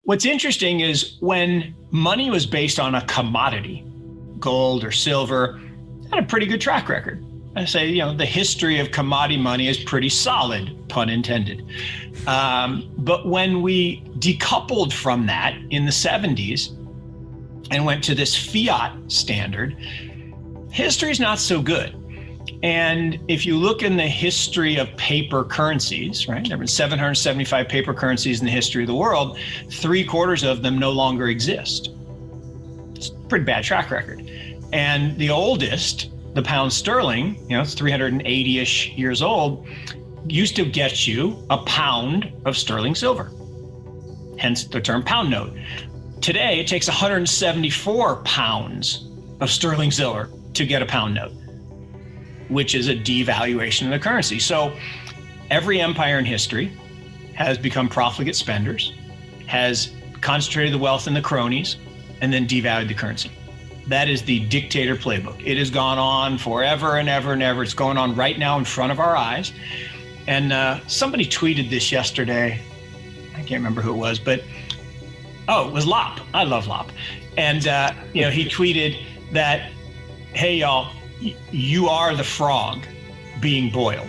What's interesting is when money was based on a commodity, gold or silver, it had a pretty good track record. I say, the history of commodity money is pretty solid, pun intended. But when we decoupled from that in the 70s and went to this fiat standard, history is not so good. And if you look in the history of paper currencies, right, there have been 775 paper currencies in the history of the world, 3/4 of them no longer exist. It's a pretty bad track record. And the oldest, the pound sterling, it's 380-ish years old, used to get you a pound of sterling silver, hence the term pound note. Today, it takes 174 pounds of sterling silver to get a pound note, which is a devaluation of the currency. So every empire in history has become profligate spenders, has concentrated the wealth in the cronies, and then devalued the currency. That is the dictator playbook. It has gone on forever and ever and ever. It's going on right now in front of our eyes. And somebody tweeted this yesterday. I can't remember who it was, but it was Lop. I love Lop. And he tweeted that, hey, y'all, you are the frog being boiled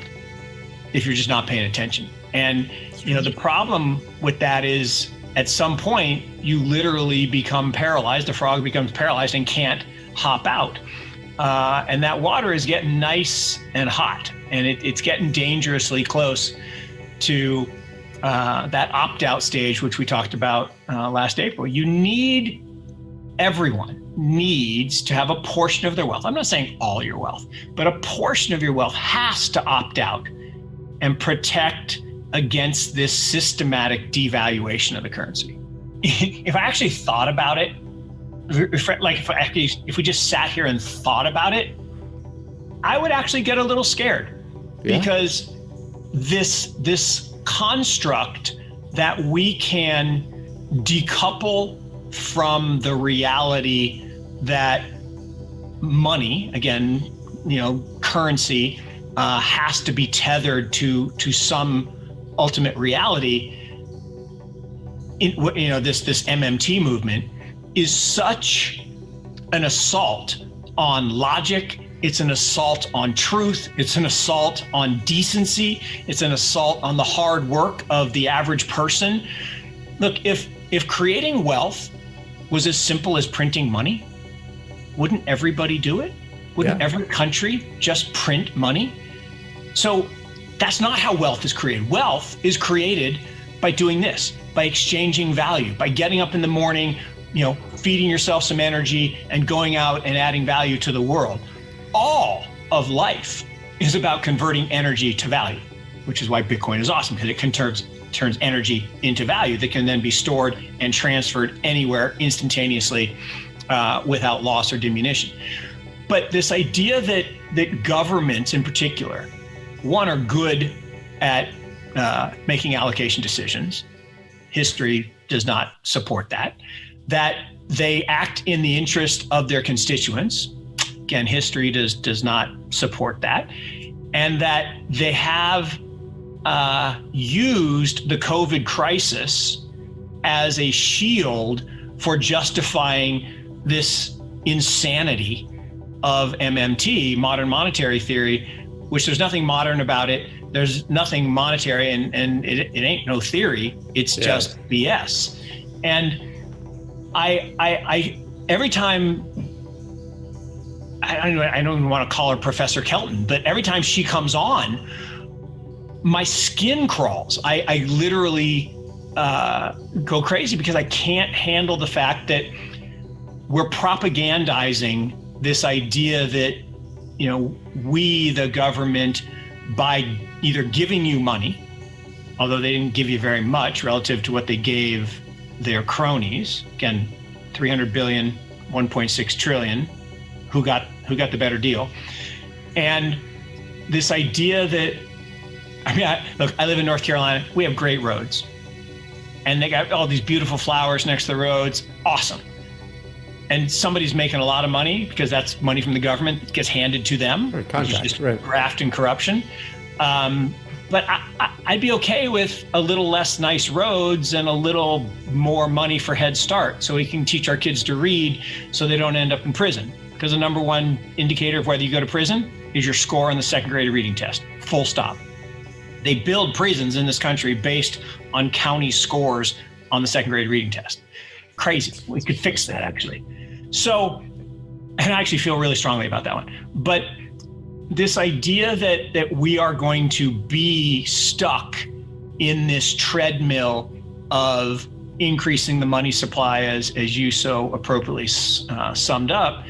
if you're just not paying attention. And, the problem with that is at some point you literally become paralyzed. The frog becomes paralyzed and can't hop out. And that water is getting nice and hot, and it's getting dangerously close to that opt-out stage, which we talked about last April. Everyone needs to have a portion of their wealth. I'm not saying all your wealth, but a portion of your wealth has to opt out and protect against this systematic devaluation of the currency. If I actually thought about it, if we just sat here and thought about it, I would actually get a little scared because this construct that we can decouple from the reality that money, again, currency, has to be tethered to some ultimate reality. This MMT movement is such an assault on logic. It's an assault on truth. It's an assault on decency. It's an assault on the hard work of the average person. Look, if creating wealth was as simple as printing money, wouldn't everybody do it? Wouldn't every country just print money? So that's not how wealth is created. Wealth is created by doing this, by exchanging value, by getting up in the morning, feeding yourself some energy and going out and adding value to the world. All of life is about converting energy to value, which is why Bitcoin is awesome, because it turns energy into value that can then be stored and transferred anywhere instantaneously without loss or diminution. But this idea that governments in particular, one, are good at making allocation decisions. History does not support that. That they act in the interest of their constituents. Again, history does not support that. And that they have used the COVID crisis as a shield for justifying this insanity of MMT, modern monetary theory, which there's nothing modern about it. There's nothing monetary, and it ain't no theory. It's just BS. And I every time, I don't even want to call her Professor Kelton, but every time she comes on, my skin crawls. I literally go crazy because I can't handle the fact that we're propagandizing this idea that, we, the government, by either giving you money, although they didn't give you very much relative to what they gave their cronies, again, 300 billion, 1.6 trillion, who got the better deal. And this idea that, I live in North Carolina, we have great roads. And they got all these beautiful flowers next to the roads, awesome. And somebody's making a lot of money because that's money from the government that gets handed to them, which is just graft and corruption. But I'd be okay with a little less nice roads and a little more money for Head Start so we can teach our kids to read so they don't end up in prison. Because the number one indicator of whether you go to prison is your score on the second grade reading test, full stop. They build prisons in this country based on county scores on the second grade reading test. Crazy. We could fix that, actually. So, and I actually feel really strongly about that one. But this idea that we are going to be stuck in this treadmill of increasing the money supply, as you so appropriately summed up,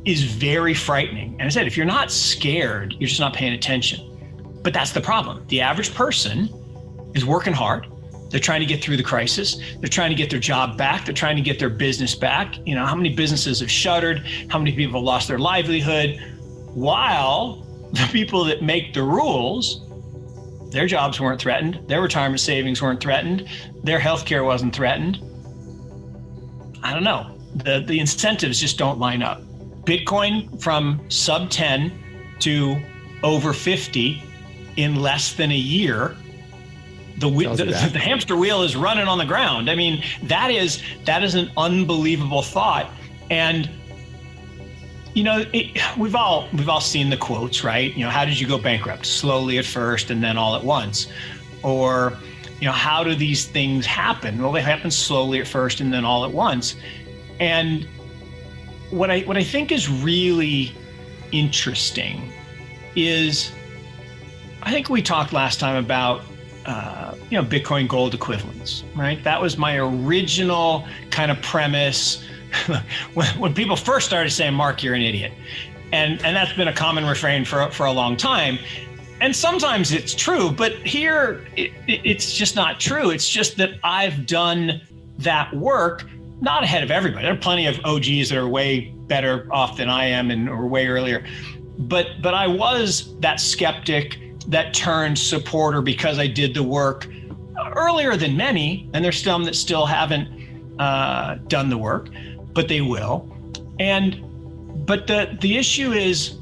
is very frightening. And I said, if you're not scared, you're just not paying attention. But that's the problem. The average person is working hard. They're trying to get through the crisis. They're trying to get their job back. They're trying to get their business back. You know, how many businesses have shuttered? How many people have lost their livelihood? While the people that make the rules, their jobs weren't threatened, their retirement savings weren't threatened, their healthcare wasn't threatened. I don't know. The incentives just don't line up. Bitcoin from sub 10 to over 50 in less than a year. The hamster wheel is running on the ground. I mean, that is an unbelievable thought. And you know, we've all seen the quotes, right? You know, how did you go bankrupt? Slowly at first and then all at once. Or, you know, how do these things happen? Well, they happen slowly at first and then all at once. And what I think is really interesting is, I think we talked last time about Bitcoin gold equivalents, right? That was my original kind of premise when people first started saying, Mark, you're an idiot. And that's been a common refrain for a long time. And sometimes it's true, but here it's just not true. It's just that I've done that work, not ahead of everybody. There are plenty of OGs that are way better off than I am or way earlier. But I was that skeptic that turned supporter because I did the work earlier than many, and there's some that still haven't done the work, but they will. But the issue is,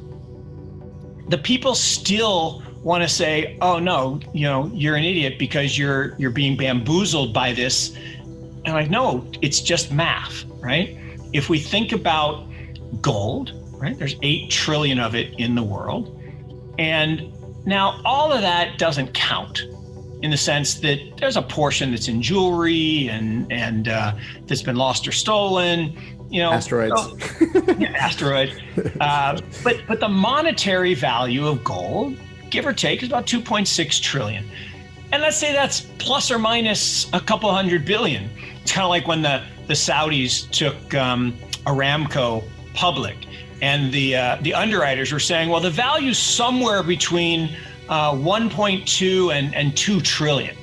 the people still want to say, oh no, you're an idiot because you're being bamboozled by this. And like, no, it's just math, right? If we think about gold, right? There's 8 trillion of it in the world. And now all of that doesn't count, in the sense that there's a portion that's in jewelry and that's been lost or stolen. Asteroids. Asteroid. But the monetary value of gold, give or take, is about 2.6 trillion. And let's say that's plus or minus a couple $100 billion. It's kind of like when the Saudis took Aramco public, and the underwriters were saying, well, the value's somewhere between 1.2 and 2 trillion.